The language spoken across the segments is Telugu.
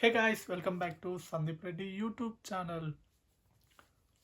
Hey guys, welcome back to Sandeep Reddy YouTube channel.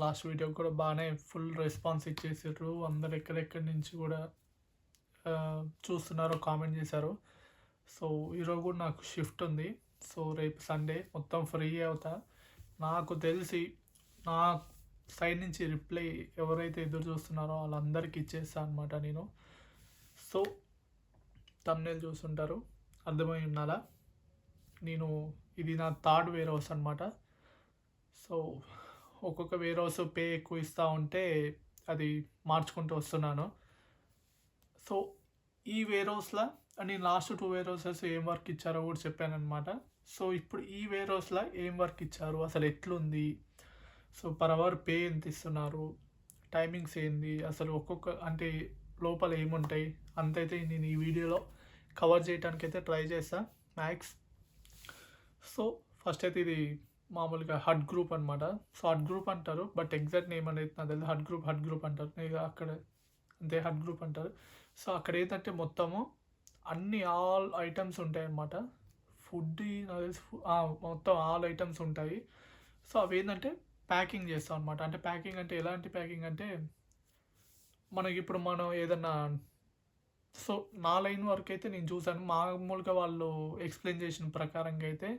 Last video కూడా బాగానే ఫుల్ రెస్పాన్స్ ఇచ్చేసారు. అందరు ఎక్కడెక్కడి నుంచి కూడా చూస్తున్నారో కామెంట్ చేశారు. సో ఈరోజు కూడా నాకు షిఫ్ట్ ఉంది. సో రేపు సండే మొత్తం ఫ్రీ అవుతా. నాకు తెలిసి నా సైడ్ నుంచి రిప్లై ఎవరైతే ఎదురు చూస్తున్నారో వాళ్ళందరికీ ఇచ్చేస్తా అనమాట నేను. సో తమ్నేల్ చూస్తుంటారు, అర్థమై ఉన్నారా? నేను ఇది నా థర్డ్ వేర్ హౌస్ అనమాట. సో ఒక్కొక్క వేర్ హౌస్ పే ఎక్కువ ఇస్తూ ఉంటే అది మార్చుకుంటూ వస్తున్నాను. సో ఈ వేర్ హౌస్లో నేను లాస్ట్ 2 వేర్ హౌసెస్ ఏం వర్క్ ఇచ్చారో కూడా చెప్పాను అనమాట. సో ఇప్పుడు ఈ వేర్ హౌస్లో ఏం వర్క్ ఇచ్చారు, అసలు ఎట్లుంది, సో పర్ అవర్ పే ఎంత ఇస్తున్నారు, టైమింగ్స్ ఏంది, అసలు ఒక్కొక్క అంటే లోపల ఏముంటాయి అంతైతే నేను ఈ వీడియోలో కవర్ చేయడానికి అయితే ట్రై చేస్తాను మ్యాక్స్. సో ఫస్ట్ అయితే ఇది మామూలుగా హట్ గ్రూప్ అనమాట. సో హట్ గ్రూప్ అంటారు, బట్ ఎగ్జాక్ట్ నేమ్ అనేది నాకు తెలియదు. హట్ గ్రూప్ అంటారు, ఇక అక్కడ అంతే హట్ గ్రూప్ అంటారు. సో అక్కడ ఏంటంటే మొత్తము అన్ని ఆల్ ఐటమ్స్ ఉంటాయి అన్నమాట. ఫుడ్ నాకు తెలిసి మొత్తం ఆల్ ఐటమ్స్ ఉంటాయి. సో అవి ఏంటంటే ప్యాకింగ్ చేస్తాం అనమాట. అంటే ప్యాకింగ్ అంటే ఎలాంటి ప్యాకింగ్ అంటే మనకి ఇప్పుడు మనం ఏదన్నా, సో నా లైన్ వరకు అయితే నేను చూసాను. మామూలుగా వాళ్ళు ఎక్స్ప్లెయిన్ చేసిన ప్రకారంగా అయితే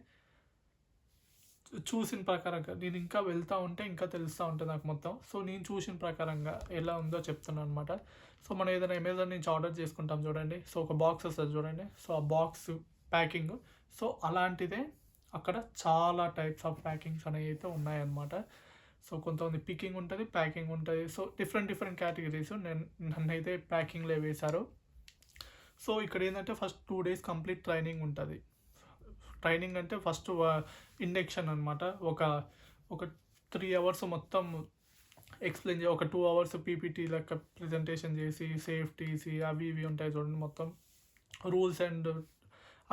చూసిన ప్రకారంగా నేను ఇంకా వెళ్తూ ఉంటే ఇంకా తెలుస్తూ ఉంటుంది నాకు మొత్తం. సో నేను చూసిన ప్రకారంగా ఎలా ఉందో చెప్తున్నాను అనమాట. సో మనం ఏదైనా అమెజాన్ నుంచి ఆర్డర్ చేసుకుంటాం చూడండి, సో ఒక బాక్స్ వస్తుంది చూడండి, సో ఆ బాక్స్ ప్యాకింగ్, సో అలాంటిదే అక్కడ చాలా టైప్స్ ఆఫ్ ప్యాకింగ్స్ అనేవి అయితే ఉన్నాయన్నమాట. సో కొంతమంది పికింగ్ ఉంటుంది, ప్యాకింగ్ ఉంటుంది. సో డిఫరెంట్ కేటగిరీస్ నన్నైతే ప్యాకింగ్లో వేశారు. సో ఇక్కడ ఏంటంటే ఫస్ట్ 2 days కంప్లీట్ ట్రైనింగ్ ఉంటుంది. ట్రైనింగ్ అంటే ఫస్ట్ ఇండక్షన్ అనమాట. ఒక 3 hours మొత్తం ఎక్స్ప్లెయిన్ చేయ, ఒక 2 hours పీపీటీ లెక్క ప్రజెంటేషన్ చేసి సేఫ్టీస్ అవి ఇవి ఉంటాయి చూడండి, మొత్తం రూల్స్ అండ్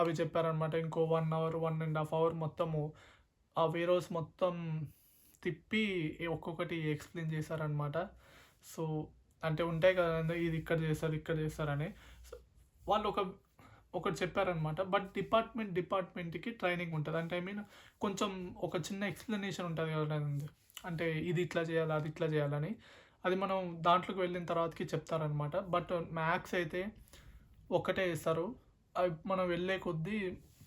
అవి చెప్పారనమాట. ఇంకో 1 hour 1.5 hour మొత్తము ఆ వేర్ హౌస్ మొత్తం తిప్పి ఒక్కొక్కటి ఎక్స్ప్లెయిన్ చేశారనమాట. సో అంటే ఉంటాయి కదా, ఇది ఇక్కడ చేస్తారని. సో వాళ్ళు ఒకటి చెప్పారనమాట. బట్ డిపార్ట్మెంట్కి ట్రైనింగ్ ఉంటుంది. అంటే ఐ మీన్ కొంచెం ఒక చిన్న ఎక్స్ప్లెనేషన్ ఉంటుంది కదా, అంటే ఇది ఇట్లా చేయాలి అది ఇట్లా చేయాలని, అది మనం దాంట్లోకి వెళ్ళిన తర్వాతకి చెప్తారనమాట. బట్ మ్యాథ్స్ అయితే ఒక్కటే ఇస్తారు, అవి మనం వెళ్ళే కొద్దీ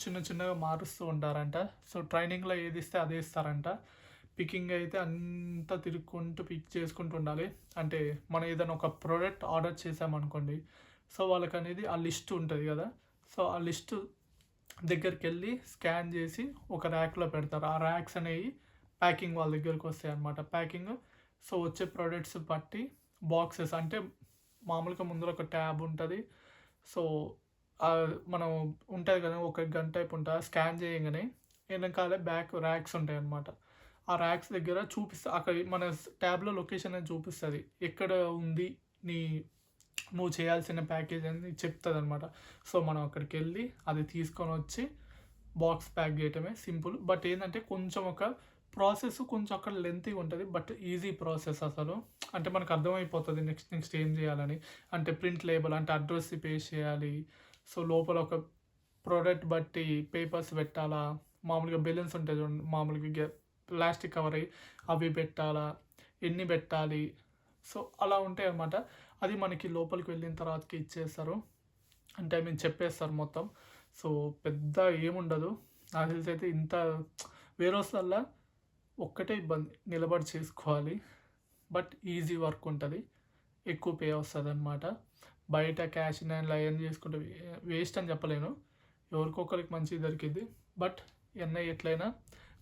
చిన్నగా మారుస్తూ ఉంటారంట. సో ట్రైనింగ్లో ఏది ఇస్తే అదే ఇస్తారంట. పికింగ్ అయితే అంతా తిరుక్కుంటూ పిక్ చేసుకుంటూ ఉండాలి. అంటే మనం ఏదైనా ఒక ప్రోడక్ట్ ఆర్డర్ చేసామనుకోండి, సో వాళ్ళకి అనేది ఆ లిస్ట్ ఉంటుంది కదా, సో ఆ లిస్టు దగ్గరికి వెళ్ళి స్కాన్ చేసి ఒక ర్యాక్లో పెడతారు. ఆ ర్యాక్స్ అనేవి ప్యాకింగ్ వాళ్ళ దగ్గరికి వస్తాయి అన్నమాట. ప్యాకింగ్ సో వచ్చే ప్రోడక్ట్స్ బట్టి బాక్సెస్, అంటే మామూలుగా ముందర ఒక ట్యాబ్ ఉంటుంది. సో మనం ఉంటుంది కదా, ఒక గన్ టైప్ ఉంటుంది, స్కాన్ చేయగానే వెనకాలే బ్యాక్ ర్యాక్స్ ఉంటాయి అన్నమాట. ఆ ర్యాక్స్ దగ్గర అక్కడ మన ట్యాబ్లో లొకేషన్ అని చూపిస్తుంది, ఎక్కడ ఉంది నువ్వు చేయాల్సిన ప్యాకేజ్ అని చెప్తుంది అనమాట. సో మనం అక్కడికి వెళ్ళి అది తీసుకొని వచ్చి బాక్స్ ప్యాక్ చేయటమే సింపుల్. బట్ ఏంటంటే కొంచెం ఒక ప్రాసెస్ కొంచెం అక్కడ లెంతీగా ఉంటుంది, బట్ ఈజీ ప్రాసెస్ అసలు. అంటే మనకు అర్థమైపోతుంది నెక్స్ట్ ఏం చేయాలని. అంటే ప్రింట్ లేబుల్ అంటే అడ్రస్ పేస్ట్ చేయాలి. సో లోపల ఒక ప్రోడక్ట్ బట్టి పేపర్స్ పెట్టాలా, మామూలుగా బెలూన్స్ ఉంటాయి చూడండి, మామూలుగా ప్లాస్టిక్ కవర్ అయ్యి అవి పెట్టాలా, ఎన్ని పెట్టాలి, సో అలా ఉంటాయి అన్నమాట. అది మనకి లోపలికి వెళ్ళిన తర్వాతకి ఇచ్చేస్తారు, అంటే మేము చెప్పేస్తారు మొత్తం. సో పెద్ద ఏముండదు నాకు తెలిసి అయితే. ఇంత వేరే హౌస్లల్లో ఒక్కటే ఇబ్బంది, నిలబడి చేసుకోవాలి. బట్ ఈజీ వర్క్ ఉంటుంది, ఎక్కువ పే వస్తుంది అనమాట. బయట క్యాష్ నేను లైన్ చేసుకుంటే వేస్ట్ అని చెప్పలేను, ఎవరికొకరికి మంచిగా దొరికింది. బట్ ఎన్ఐ ఎట్లయినా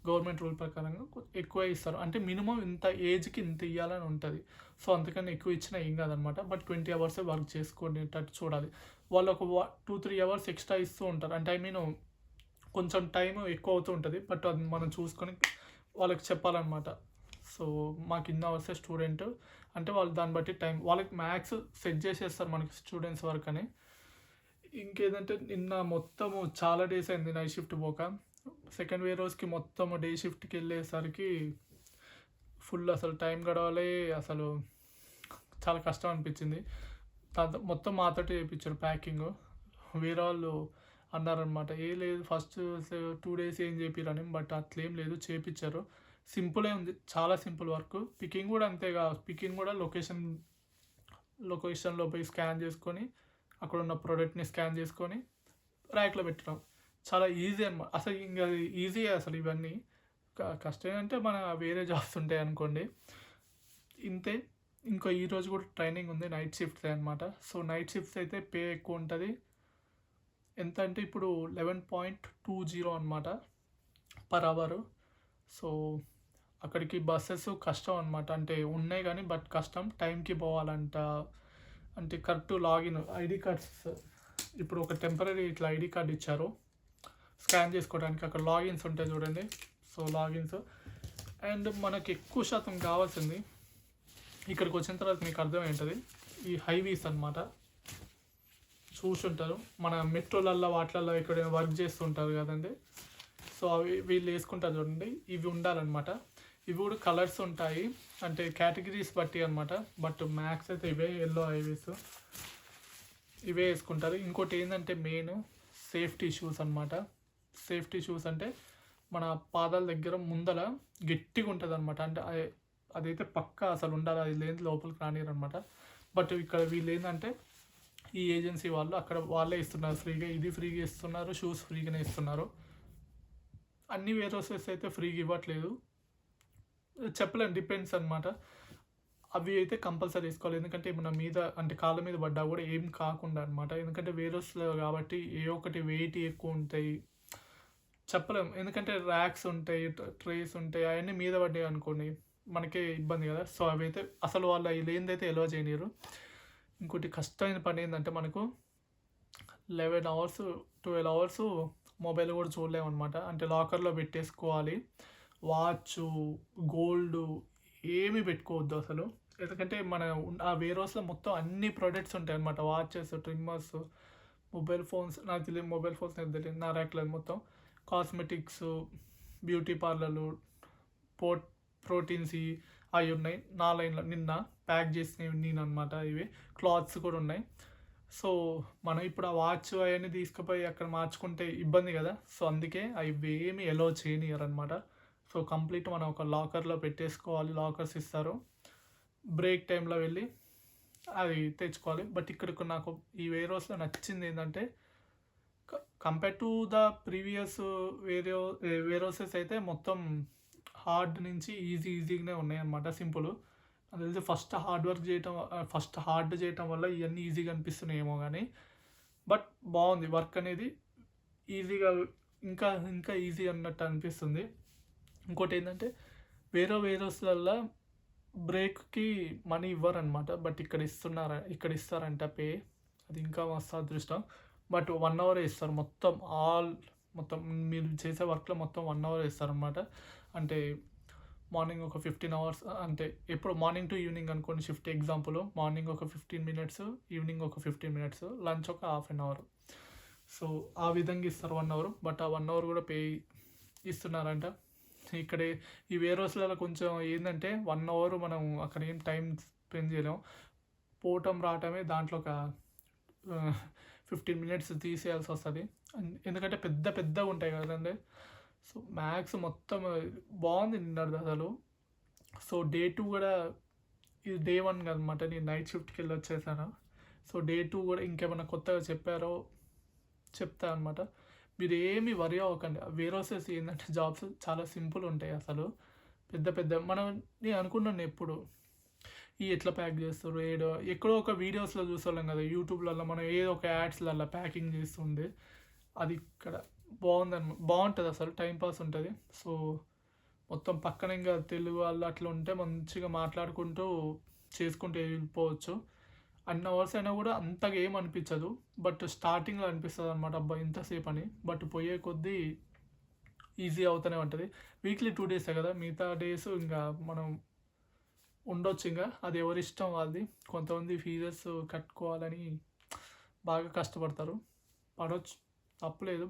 గవర్నమెంట్ రూల్ ప్రకారంగా ఎక్కువ ఇస్తారు. అంటే మినిమం ఇంత ఏజ్కి ఇంత ఇవ్వాలని ఉంటుంది. సో అందుకని ఎక్కువ ఇచ్చినా ఏం కాదనమాట. బట్ 20 hours వర్క్ చేసుకునేటట్టు చూడాలి. వాళ్ళు ఒక 2-3 hours ఎక్స్ట్రా ఇస్తూ ఉంటారు. అంటే ఐ మీన్ కొంచెం టైం ఎక్కువ అవుతూ ఉంటుంది, బట్ అది మనం చూసుకొని వాళ్ళకి చెప్పాలన్నమాట. సో మాకు ఇన్ని అవర్సే స్టూడెంట్ అంటే వాళ్ళు దాన్ని బట్టి టైం వాళ్ళకి మ్యాథ్స్ సెట్ చేసేస్తారు మనకి స్టూడెంట్స్ వర్క్ అని. ఇంకేదంటే నిన్న మొత్తము చాలా డేస్ అయింది నైట్ షిఫ్ట్ పోక. సెకండ్ వేర్ హౌస్కి మొత్తం డే షిఫ్ట్కి వెళ్ళేసరికి ఫుల్ అసలు టైం గడవాలి, అసలు చాలా కష్టం అనిపించింది. మొత్తం మాతోటి చేయించారు ప్యాకింగ్. వేరే వాళ్ళు అన్నారనమాట. ఏ లేదు ఫస్ట్ 2 డేస్ ఏం చేపిరని, బట్ అట్లేం లేదు చేపిచ్చారు. సింపులే ఉంది. చాలా సింపుల్ వర్క్. పికింగ్ కూడా అంతేగా, పికింగ్ కూడా లొకేషన్‌లో పోయి స్కాన్ చేసుకొని, అక్కడున్న ప్రొడక్ట్‌ని స్కాన్ చేసుకొని ర్యాక్‌లో పెట్టడం. చాలా ఈజీ అసలు ఇంగ ఈజీయే అసలు ఇవన్నీ. కష్టం ఏంటంటే మన వేరే జాబ్స్ ఉంటాయనుకోండి. ఇంతే. ఇంకో ఈరోజు కూడా ట్రైనింగ్ ఉంది. నైట్ షిఫ్ట్సే అనమాట. సో, నైట్ షిఫ్ట్స్ అయితే పే ఎక్కువుంటది. ఎంత అంటే ఇప్పుడు 11.20 అనమాట పర్ అవరు. సో, అక్కడికి బసెస్ కష్టం అనమాట. అంటే ఉన్నాయి గానీ బట్ కష్టం. టైంకి పోవాలంట. అంటే కరెక్ట్ లాగిన్ ఐడీ కార్డ్స్ ఇప్పుడు ఒక టెంపరరీ ఇట్లా ఐడీ కార్డ్ ఇచ్చారు. స్కాన్ చేసుకోవడానికి అక్కడ లాగిన్స్ ఉంటాయి చూడండి. సో, లాగిన్స్ అండ్ మనకి ఎక్కువ శాతం కావాల్సింది ఇక్కడికి వచ్చిన తర్వాత మీకు అర్థమవుతుంది. ఈ హైవీస్ అనమాట. చూసుంటారు మన మెట్రోలల్లో వాటిలలో ఇక్కడ వర్క్ చేస్తుంటారు కదండి. సో, అవి వీళ్ళు వేసుకుంటారు చూడండి. ఇవి ఉండాలన్నమాట. ఇవి కూడా కలర్స్ ఉంటాయి, అంటే కేటగిరీస్ బట్టి అనమాట. బట్ మ్యాక్స్ అయితే ఇవే ఎల్లో హైవీస్ ఇవే వేసుకుంటారు. ఇంకోటి ఏంటంటే మెయిన్ సేఫ్టీ షూస్ అనమాట. సేఫ్టీ షూస్ అంటే మన పాదాల దగ్గర ముందల గట్టిగా ఉంటుంది అనమాట. అంటే అదైతే పక్కా అసలు ఉండాలి, అది లేని లోపలికి రానియరు అనమాట. బట్ ఇక్కడ వీళ్ళు ఏంటంటే ఈ ఏజెన్సీ వాళ్ళు అక్కడ వాళ్ళే ఇస్తున్నారు ఫ్రీగా. ఇది ఫ్రీగా ఇస్తున్నారు, షూస్ ఫ్రీగానే ఇస్తున్నారు. అన్ని వేర్ హౌసెస్ అయితే ఫ్రీగా ఇవ్వట్లేదు, చెప్పలేం, డిపెండ్స్ అనమాట. అవి అయితే కంపల్సరీ వేసుకోవాలి. ఎందుకంటే మన మీద అంటే కాళ్ళ మీద పడ్డా కూడా ఏం కాకుండా అనమాట. ఎందుకంటే వేర్ హౌస్లో కాబట్టి ఏ ఒకటి వెయిట్ ఎక్కువ ఉంటాయి, చెప్పలేం. ఎందుకంటే ర్యాక్స్ ఉంటాయి, ట్రేస్ ఉంటాయి, అవన్నీ మీద పడ్డాయి అనుకోండి మనకే ఇబ్బంది కదా. సో, అవి అయితే అసలు వాళ్ళు లేనిదైతే ఎలో చేయనియరు. ఇంకోటి కష్టమైన పని ఏంటంటే మనకు 11 అవర్స్ 12 అవర్స్ మొబైల్ కూడా చూడలేమన్నమాట. అంటే లాకర్లో పెట్టేసుకోవాలి. వాచ్, గోల్డ్ ఏమీ పెట్టుకోవద్దు అసలు. ఎందుకంటే మన ఆ వేర్ హౌస్లో మొత్తం అన్ని ప్రొడక్ట్స్ ఉంటాయి అన్నమాట. వాచెస్, ట్రిమ్మర్స్, మొబైల్ ఫోన్స్, నాకు తెలియదు మొబైల్ ఫోన్స్ నాకు తెలియదు, నా ర్యాక్లేదు మొత్తం. కాస్మెటిక్స్, బ్యూటీ పార్లర్లు, ప్రోటీన్స్ అవి ఉన్నాయి. నా లైన్లో నిన్న ప్యాక్ చేసినవి నేను అనమాట. ఇవి క్లాత్స్ కూడా ఉన్నాయి. సో, మనం ఇప్పుడు ఆ వాచ్ అవన్నీ తీసుకుపోయి అక్కడ మార్చుకుంటే ఇబ్బంది కదా. సో, అందుకే అవి ఏమి ఎలో చేయనియరు అనమాట. సో, కంప్లీట్ మనం ఒక లాకర్లో పెట్టేసుకోవాలి. లాకర్స్ ఇస్తారు. బ్రేక్ టైంలో వెళ్ళి అది తెచ్చుకోవాలి. బట్ ఇక్కడికి నాకు ఈ వేర్ హౌస్లో నచ్చింది ఏంటంటే compare to the previous warehouses అయితే మొత్తం హార్డ్ నుంచి ఈజీగానే ఉన్నాయి అన్నమాట. సింపుల్. అది తెలిసి ఫస్ట్ హార్డ్ చేయటం వల్ల ఇవన్నీ ఈజీగా అనిపిస్తున్నాయేమో కానీ బట్ బాగుంది వర్క్ అనేది. ఈజీగా ఇంకా ఇంకా ఈజీ అన్నట్టు అనిపిస్తుంది. ఇంకోటి ఏంటంటే వేరే హౌస్లల్లో బ్రేక్కి మనీ ఇవ్వరనమాట. బట్ ఇక్కడ ఇస్తారంట పే. అది ఇంకా మస్తు అదృష్టం. బట్ 1 అవరే ఇస్తారు మొత్తం మీరు చేసే వర్క్లో మొత్తం 1 అవర్ ఇస్తారనమాట. అంటే మార్నింగ్ ఒక 15 అవర్స్, అంటే ఎప్పుడు మార్నింగ్ టు ఈవినింగ్ అనుకోండి షిఫ్ట్. ఎగ్జాంపుల్ మార్నింగ్ ఒక 15 మినిట్స్, ఈవినింగ్ ఒక 15 మినిట్స్, లంచ్ ఒక హాఫ్ అన్ అవర్. సో, ఆ విధంగా ఇస్తారు 1 అవర్. బట్ ఆ 1 అవర్ కూడా పే ఇస్తున్నారంట. ఇక్కడ ఈ వేర్ హౌస్లలో కొంచెం ఏంటంటే 1 అవర్ మనం అక్కడ ఏం టైం స్పెండ్ చేయలేం. పోవటం రావటమే దాంట్లో ఒక 15 మినిట్స్ తీసేయాల్సి వస్తుంది. ఎందుకంటే పెద్దగా ఉంటాయి కదండి. సో, మ్యాక్స్ మొత్తం బాగుంది నిన్నది అసలు. సో, డే 2 కూడా, ఇది డే 1 కదనమాట. నేను నైట్ షిఫ్ట్కి వెళ్ళి వచ్చేసాను. సో, డే 2 కూడా ఇంకేమైనా కొత్తగా చెప్పారో చెప్తా అనమాట. మీరు ఏమి వరి అవ్వకండి. వేర్ హౌసెస్ ఏంటంటే జాబ్స్ చాలా సింపుల్ ఉంటాయి అసలు. నేను అనుకున్నాను ఎప్పుడు ఎట్లా ప్యాక్ చేస్తారు, ఎక్కడో ఒక వీడియోస్లో చూసేవాళ్ళం కదా, యూట్యూబ్లలో మనం ఏదో ఒక యాడ్స్లలో ప్యాకింగ్ చేస్తుండే. అది ఇక్కడ బాగుంటుంది అసలు, టైంపాస్ ఉంటుంది. సో, మొత్తం పక్కన ఇంకా తెలుగు వాళ్ళు అట్లా ఉంటే మంచిగా మాట్లాడుకుంటూ చేసుకుంటూ వెళ్ళిపోవచ్చు. అన్ని అవర్స్ అయినా కూడా అంతగా ఏం అనిపించదు. బట్ స్టార్టింగ్లో అనిపిస్తుంది అనమాట, అబ్బా ఇంతసేపు అని. బట్ పోయే కొద్దీ ఈజీ అవుతూనే ఉంటుంది. వీక్లీ 2 డేసే కదా, మిగతా డేస్ ఇంకా మనం ఉండొచ్చు. ఇంకా అది ఎవరి ఇష్టం వాళ్ళది. కొంతమంది ఫీజెస్ కట్టుకోవాలని బాగా కష్టపడతారు, పడవచ్చు, తప్పలేదు.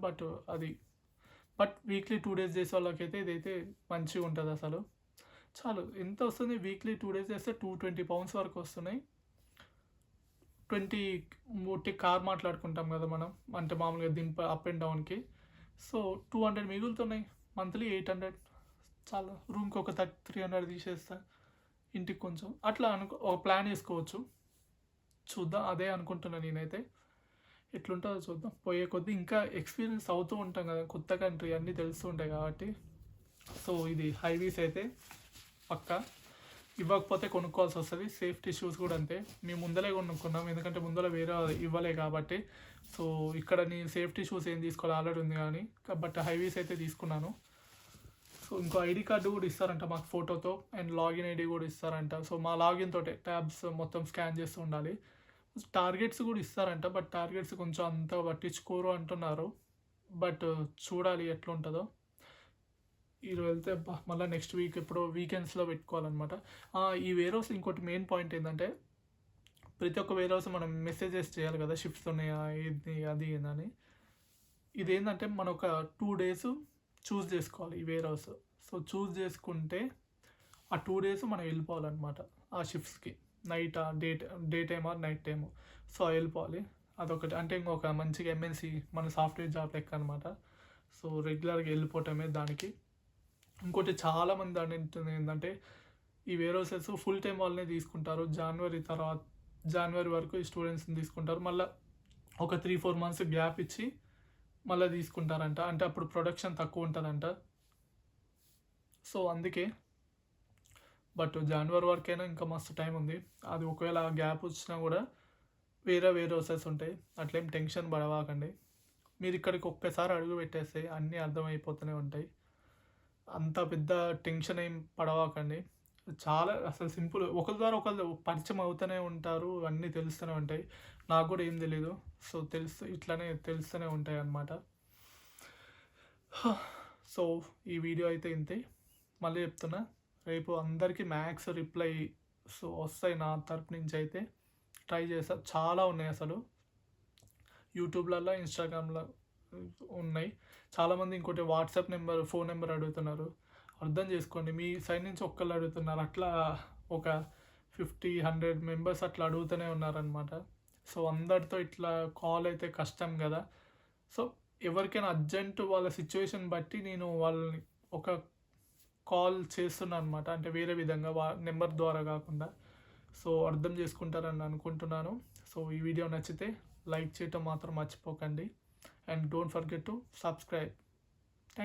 బట్ వీక్లీ 2 డేస్ చేసే వాళ్ళకైతే ఇదైతే మంచిగా ఉంటుంది అసలు. చాలు ఎంత వస్తుంది, వీక్లీ 2 డేస్ చేస్తే 220 pounds వరకు వస్తున్నాయి. 20 ఒట్టి కార్ మాట్లాడుకుంటాం కదా మనం, అంటే మామూలుగా అప్ అండ్ డౌన్కి. సో 200 మిగులుతున్నాయి, మంత్లీ 800 చాలా. రూమ్కి ఒక 300 తీసేస్తా, ఇంటికి కొంచెం అట్లా ఒక ప్లాన్ వేసుకోవచ్చు. చూద్దాం, అదే అనుకుంటున్నా నేనైతే. ఎట్లుంటుందో చూద్దాం. పోయే కొద్దీ ఇంకా ఎక్స్పీరియన్స్ అవుతూ ఉంటాం కదా, కొత్త కంట్రీ అన్నీ తెలుస్తూ ఉంటాయి కాబట్టి. సో ఇది హైవీస్ అయితే పక్కా ఇవ్వకపోతే కొనుక్కోవాల్సి వస్తుంది. సేఫ్టీ షూస్ కూడా అంతే, మేము ముందలే కొనుక్కున్నాం, ఎందుకంటే ముందర వేరే ఇవ్వలే కాబట్టి. సో ఇక్కడ నేను సేఫ్టీ షూస్ ఏం తీసుకోవాలి ఆల్రెడీ ఉంది కానీ, బట్ హైవీస్ అయితే తీసుకున్నాను. సో ఇంకో ఐడి కార్డు కూడా ఇస్తారంట మాకు ఫోటోతో, అండ్ లాగిన్ ఐడి కూడా ఇస్తారంట. సో మా లాగిన్ తోటే ట్యాబ్స్ మొత్తం స్కాన్ చేస్తూ ఉండాలి. టార్గెట్స్ కూడా ఇస్తారంట, బట్ టార్గెట్స్ కొంచెం అంత పట్టించుకోరు అంటున్నారు. బట్ చూడాలి ఎట్లుంటుందో. ఈరోజు వెళ్తే మళ్ళీ నెక్స్ట్ వీక్ ఎప్పుడో వీకెండ్స్లో పెట్టుకోవాలన్నమాట. ఈ వేర్ హౌస్ ఇంకోటి మెయిన్ పాయింట్ ఏంటంటే, ప్రతి ఒక్క వేర్ హౌస్ మనం మెసేజెస్ చేయాలి కదా, షిఫ్ట్స్ ఉన్నాయా ఇది అది ఏందని. ఇదేంటంటే మనం ఒక 2 days చూస్ చేసుకోవాలి ఈ వేర్ హౌస్. సో చూస్ చేసుకుంటే ఆ 2 days మనం వెళ్ళిపోవాలన్నమాట ఆ షిఫ్ట్స్కి, night day time or night time. So వెళ్ళిపోవాలి, అదొకటి. అంటే ఇంకొక మంచిగా ఎంఎన్సీ మన సాఫ్ట్వేర్ జాబ్ లెక్క అనమాట. సో రెగ్యులర్గా వెళ్ళిపోవటమే దానికి. ఇంకోటి చాలామంది అంటుంది ఏంటంటే, ఈ వేర్ హౌసెస్ ఫుల్ టైం వాళ్ళనే తీసుకుంటారు. జనవరి వరకు ఈ స్టూడెంట్స్ని తీసుకుంటారు, మళ్ళీ ఒక 3-4 months గ్యాప్ ఇచ్చి మళ్ళీ తీసుకుంటారంట. అంటే అప్పుడు ప్రొడక్షన్ తక్కువ ఉంటుందంట. సో అందుకే. బట్ జనవరి వరకైనా ఇంకా మస్తు టైం ఉంది. అది ఒకవేళ గ్యాప్ వచ్చినా కూడా వేరే హౌసెస్ ఉంటాయి, అట్లేం టెన్షన్ పడవాకండి. మీరు ఇక్కడికి ఒక్కసారి అడుగు పెట్టేస్తే అన్నీ అర్థమైపోతూనే ఉంటాయి. అంత పెద్ద టెన్షన్ ఏం పడవాకండి. చాలా అసలు సింపుల్. ఒకరి ద్వారా ఒకరు పరిచయం అవుతూనే ఉంటారు, అన్నీ తెలుస్తూనే ఉంటాయి. నాకు కూడా ఏం తెలీదు, సో ఇట్లానే తెలుస్తూనే ఉంటాయి అన్నమాట. సో ఈ వీడియో అయితే ఇంతే. మళ్ళీ చెప్తున్నా, రేపు అందరికీ మ్యాక్స్ రిప్లై సో వస్తాయి నా తరపు నుంచి అయితే. ట్రై చేస్తా. చాలా ఉన్నాయి అసలు, యూట్యూబ్లలో ఇన్స్టాగ్రామ్లో ఉన్నాయి చాలామంది. ఇంకోటి వాట్సాప్ ఫోన్ నెంబర్ అడుగుతున్నారు. అర్థం చేసుకోండి, మీ సైడ్ నుంచి ఒక్కళ్ళు అడుగుతున్నారు, అట్లా ఒక 50-100 మెంబర్స్ అట్లా అడుగుతూనే ఉన్నారనమాట. సో అందరితో ఇట్లా కాల్ అయితే కష్టం కదా. సో ఎవరికైనా అర్జెంటు వాళ్ళ సిచ్యువేషన్ బట్టి నేను వాళ్ళని ఒక కాల్ చేస్తున్నాను అనమాట, అంటే వేరే విధంగా నెంబర్ ద్వారా కాకుండా. సో అర్థం చేసుకుంటారని అనుకుంటున్నాను. సో ఈ వీడియో నచ్చితే లైక్ చేయటం మాత్రం మర్చిపోకండి, and don't forget to subscribe.